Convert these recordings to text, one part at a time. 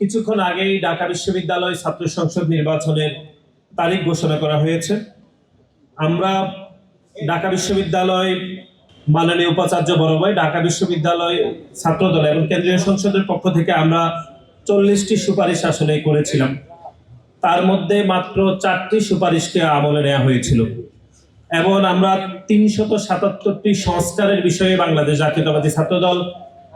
কিছুক্ষণ আগেই ঢাকা বিশ্ববিদ্যালয় ছাত্র সংসদ নির্বাচনের তারিখ ঘোষণা করা হয়েছে। আমরা ঢাকা বিশ্ববিদ্যালয় মাননীয় উপাচার্য বরাবর ঢাকা বিশ্ববিদ্যালয় ছাত্রদল এবং কেন্দ্রীয় সংসদের পক্ষ থেকে আমরা 40টি সুপারিশ আসলে করেছিলাম। তার মধ্যে মাত্র 4টি সুপারিশকে আমলে নেওয়া হয়েছিল এবং আমরা 377টি সংস্কারের বিষয়ে বাংলাদেশ জাতীয়তাবাদী ছাত্রদল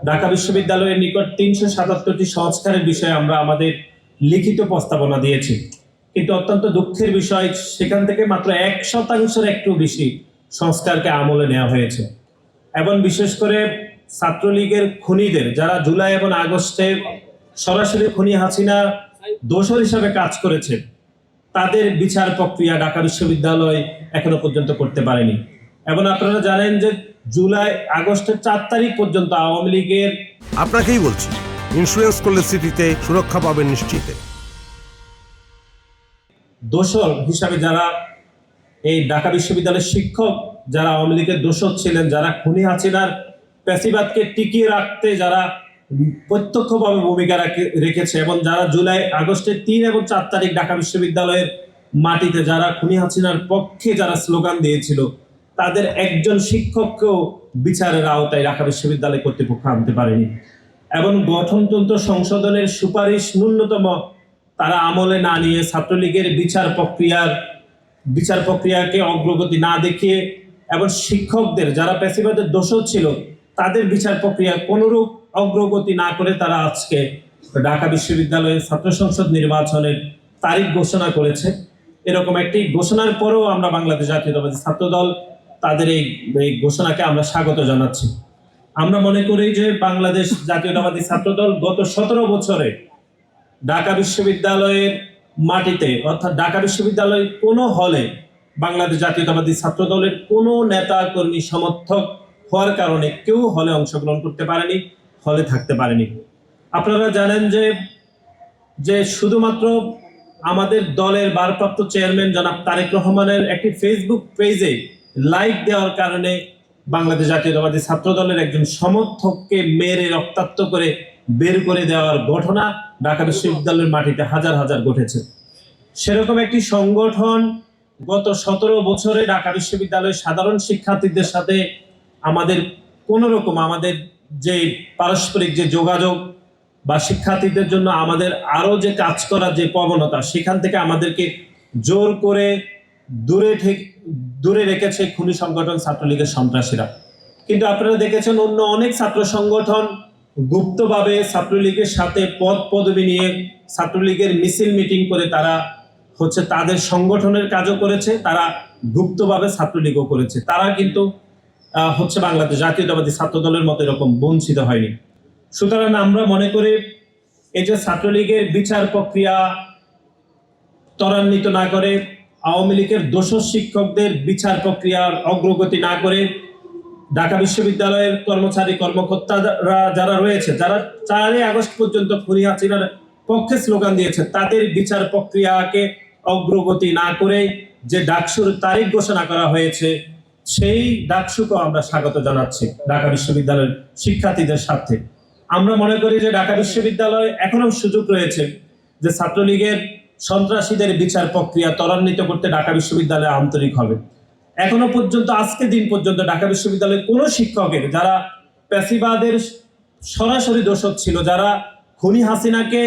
ঢাকা বিশ্ববিদ্যালয়ের নিকট 377টি সংস্কারের বিষয়ে আমরা আমাদের লিখিত প্রস্তাবনা দিয়েছি। কিন্তু অত্যন্ত দুঃখের বিষয়, সেখান থেকে মাত্র 1% একটু বেশি সংস্কারকে আমলে নেওয়া হয়েছে। এবং বিশেষ করে ছাত্রলীগের খুনিদের, যারা জুলাই এবং আগস্টে সরাসরি খুনি হাসিনা দোষর হিসাবে কাজ করেছে, তাদের বিচার প্রক্রিয়া ঢাকা বিশ্ববিদ্যালয় এখনো পর্যন্ত করতে পারেনি। এবং আপনারা জানেন যে জুলাই আগস্টের 4 তারিখ পর্যন্ত আওয়ামী লীগের, আপনাকেই বলছি, ইন্স্যুরেন্স করলে সিটিতে সুরক্ষা পাবেন নিশ্চিত। দোষর হিসাবে যারা এই ঢাকা বিশ্ববিদ্যালয়ের শিক্ষক, যারা আওয়ামী লীগের দোষর ছিলেন, যারা খুনি হাসিনার প্যাসিবাদকে টিকিয়ে রাখতে যারা প্রত্যক্ষভাবে ভূমিকা রেখেছে এবং যারা জুলাই আগস্টের 3 এবং 4 তারিখ ঢাকা বিশ্ববিদ্যালয়ের মাটিতে যারা খুনি হাসিনার পক্ষে যারা স্লোগান দিয়েছিল, তাদের একজন শিক্ষককেও বিচারের আওতায় ঢাকা বিশ্ববিদ্যালয় কর্তৃপক্ষ আনতে পারেনি। এবং গঠনতন্ত্র সংশোধনের সুপারিশ ন্যূনতম তারা আমলে না নিয়ে ছাত্রলীগের বিচার প্রক্রিয়াকে অগ্রগতি না দেখিয়ে এবং শিক্ষকদের যারা প্যাসিবাদের দোষর ছিল তাদের বিচার প্রক্রিয়া কোনরূপ অগ্রগতি না করে তারা আজকে ঢাকা বিশ্ববিদ্যালয়ের ছাত্র সংসদ নির্বাচনের তারিখ ঘোষণা করেছে। এরকম একটি ঘোষণার পরেও আমরা বাংলাদেশ জাতীয়তাবাদী ছাত্রদল তাদের এই ঘোষণাকে আমরা স্বাগত জানাচ্ছি। আমরা মনে করি যে বাংলাদেশ জাতীয়তাবাদী ছাত্রদল গত 17 বছরে ঢাকা বিশ্ববিদ্যালয়ের মাটিতে, অর্থাৎ ঢাকা বিশ্ববিদ্যালয়ের কোনো হলে বাংলাদেশ জাতীয়তাবাদী ছাত্রদলের কোনো নেতা কর্মী সমর্থক হওয়ার কারণে কেউ হলে অংশগ্রহণ করতে পারেনি, হলে থাকতে পারেনি। আপনারা জানেন যে শুধুমাত্র আমাদের দলের ভারপ্রাপ্ত চেয়ারম্যান জনাব তারেক রহমানের একটি ফেসবুক পেজে লাইক দেওয়ার কারণে বাংলাদেশ জাতীয়তাবাদী ছাত্রদলের একজন সমর্থককে মেরে রক্তাক্ত করে বের করে দেওয়ার ঘটনা ঢাকা বিশ্ববিদ্যালয়ের মাটিতে হাজার হাজার ঘটেছে। সেরকম একটি সংগঠন গত 17 বছরে ঢাকা বিশ্ববিদ্যালয়ের সাধারণ শিক্ষার্থীদের সাথে আমাদের আমাদের যে পারস্পরিক যে যোগাযোগ বা শিক্ষার্থীদের জন্য আমাদের আরো যে কাজ করার যে প্রবণতা, সেখান থেকে আমাদেরকে জোর করে দূরে রেখেছে খুনি সংগঠন ছাত্রলীগের সন্ত্রাসীরা। কিন্তু আপনারা দেখেছেন অন্য অনেক ছাত্র সংগঠন গুপ্তভাবে ছাত্রলীগের সাথে পদ পদবি নিয়ে ছাত্রলীগের মিছিল মিটিং করে তারা তাদের সংগঠনের কাজও করেছে, তারা গুপ্তভাবে ছাত্রলীগও করেছে। তারা কিন্তু বাংলাদেশ জাতীয়তাবাদী ছাত্রদলের মতো এরকম বঞ্চিত হয়নি। সুতরাং আমরা মনে করি এই যে ছাত্রলীগের বিচার প্রক্রিয়া ত্বরান্বিত না করে, আওয়ামী লীগের দোষর শিক্ষকদের বিচার প্রক্রিয়ার অগ্রগতি না করে, ঢাকা বিশ্ববিদ্যালয়ের কর্মচারী কর্মকর্তারা যারা রয়েছে, যারা 4 আগস্ট পর্যন্ত খুনি হাসিনার পক্ষে স্লোগান দিয়েছে, তাদের বিচার প্রক্রিয়াকে অগ্রগতি না করে যে ডাকসুর তারিখ ঘোষণা করা হয়েছে, সেই ডাকসুকে আমরা স্বাগত জানাচ্ছি ঢাকা বিশ্ববিদ্যালয়ের শিক্ষার্থীদের স্বার্থে। আমরা মনে করি যে ঢাকা বিশ্ববিদ্যালয় এখনো সুযোগ রয়েছে যে ছাত্রলীগের সন্ত্রাসীদের বিচার প্রক্রিয়া ত্বরান্বিত করতে ঢাকা বিশ্ববিদ্যালয় আন্তরিক হবে। এখনো পর্যন্ত, আজকে দিন পর্যন্ত ঢাকা বিশ্ববিদ্যালয়ের কোনো শিক্ষকের, যারা প্যাসিবাদের সরাসরি দোষর ছিল, যারা খুনি হাসিনাকে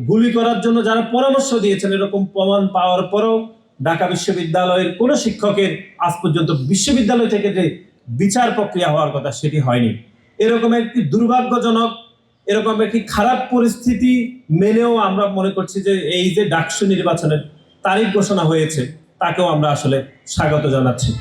গুলি করার জন্য যারা পরামর্শ দিয়েছেন, এরকম প্রমাণ পাওয়ার পরেও ঢাকা বিশ্ববিদ্যালয়ের কোনো শিক্ষকের আজ পর্যন্ত বিশ্ববিদ্যালয় থেকে যে বিচার প্রক্রিয়া হওয়ার কথা সেটি হয়নি। এরকম একটি দুর্ভাগ্যজনক, এরকম একটি খারাপ পরিস্থিতি মেনেও আমরা মনে করছি যে এই যে ডাকসু নির্বাচনের তারিখ ঘোষণা হয়েছে তাকেও আমরা আসলে স্বাগত জানাচ্ছি।